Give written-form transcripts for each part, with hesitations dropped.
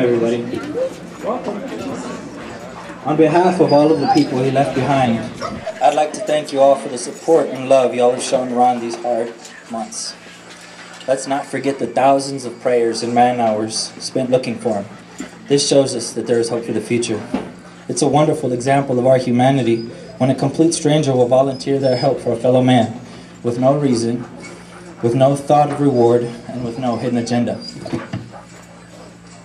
everybody. On behalf of all of the people he left behind, I'd like to thank you all for the support and love y'all have shown Ron these hard months. Let's not forget the thousands of prayers and man-hours spent looking for him. This shows us that there is hope for the future. It's a wonderful example of our humanity when a complete stranger will volunteer their help for a fellow man, with no reason, with no thought of reward, and with no hidden agenda.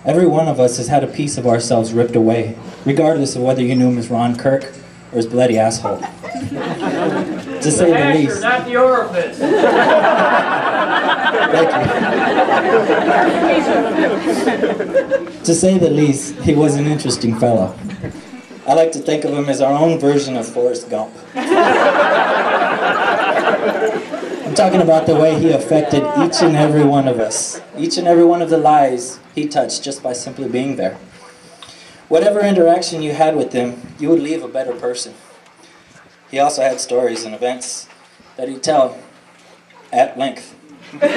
Every one of us has had a piece of ourselves ripped away, regardless of whether you knew him as Ron Kirk or his bloody asshole. To say the least. Not the orifice. Thank you. To say the least, he was an interesting fellow. I like to think of him as our own version of Forrest Gump. I'm talking about the way he affected each and every one of us. Each and every one of the lives he touched just by simply being there. Whatever interaction you had with him, you would leave a better person. He also had stories and events that he'd tell at length, repeatedly,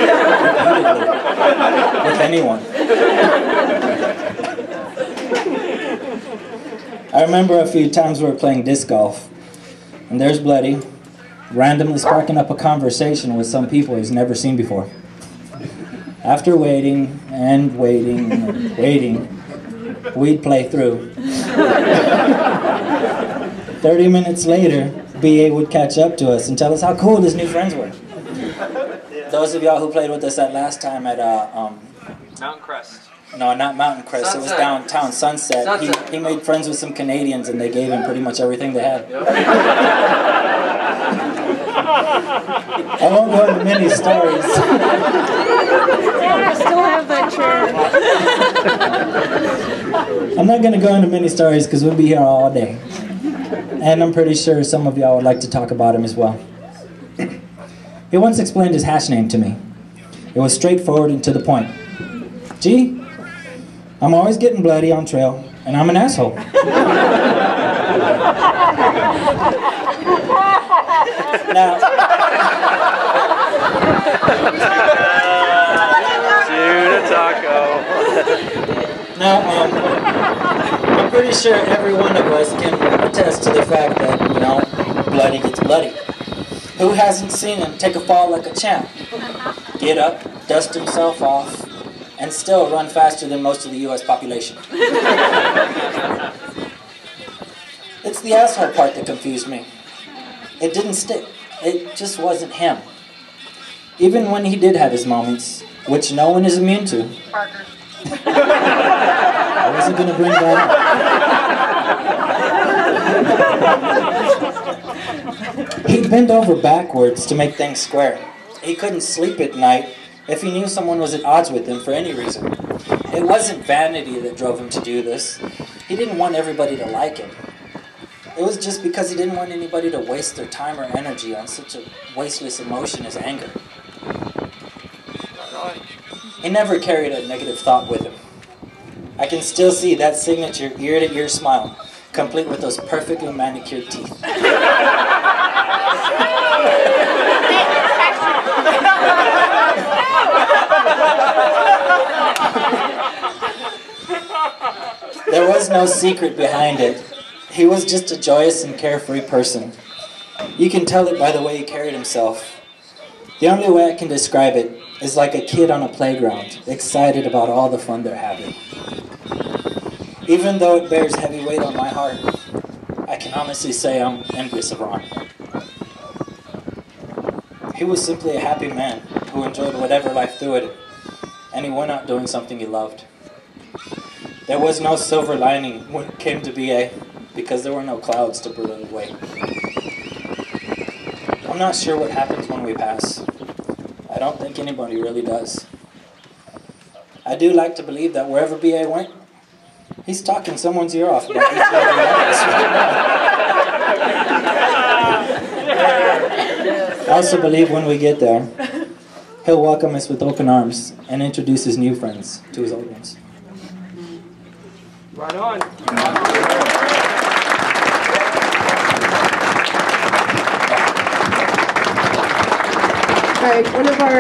with anyone. I remember a few times we were playing disc golf, and there's Bloody, randomly sparking up a conversation with some people he's never seen before. After waiting and waiting and waiting, we'd play through. 30 minutes later, BA would catch up to us and tell us how cool his new friends were. Those of y'all who played with us that last time at Mountain Crest. No, not Mountain Crest. Sunset. It was downtown Sunset. He made friends with some Canadians, and they gave him pretty much everything they had. Yep. I won't go into many stories. I still have that chair. I'm not going to go into many stories because we'll be here all day. And I'm pretty sure some of y'all would like to talk about him as well. He once explained his hash name to me. It was straightforward and to the point. Gee, I'm always getting bloody on trail, and I'm an asshole. Now, I'm pretty sure every one of us can attest to the fact that, you know, bloody gets bloody. Who hasn't seen him take a fall like a champ? Get up, dust himself off, and still run faster than most of the U.S. population. It's the asshole part that confused me. It didn't stick. It just wasn't him. Even when he did have his moments, which no one is immune to. Parker. I wasn't going to bring that up. He'd bend over backwards to make things square. He couldn't sleep at night if he knew someone was at odds with him for any reason. It wasn't vanity that drove him to do this. He didn't want everybody to like him. It was just because he didn't want anybody to waste their time or energy on such a wasteless emotion as anger. He never carried a negative thought with him. I can still see that signature ear-to-ear smile, complete with those perfectly manicured teeth. There was no secret behind it. He was just a joyous and carefree person. You can tell it by the way he carried himself. The only way I can describe it is like a kid on a playground, excited about all the fun they're having. Even though it bears heavy weight on my heart, I can honestly say I'm envious of Ron. He was simply a happy man who enjoyed whatever life threw at him, and he went out doing something he loved. There was no silver lining when it came to BA, because there were no clouds to put it away. I'm not sure what happens when we pass. I don't think anybody really does. I do like to believe that wherever BA went, he's talking someone's ear off about each and every one of us. I also believe when we get there, he'll welcome us with open arms and introduce his new friends to his old ones. Right on. All right, one of our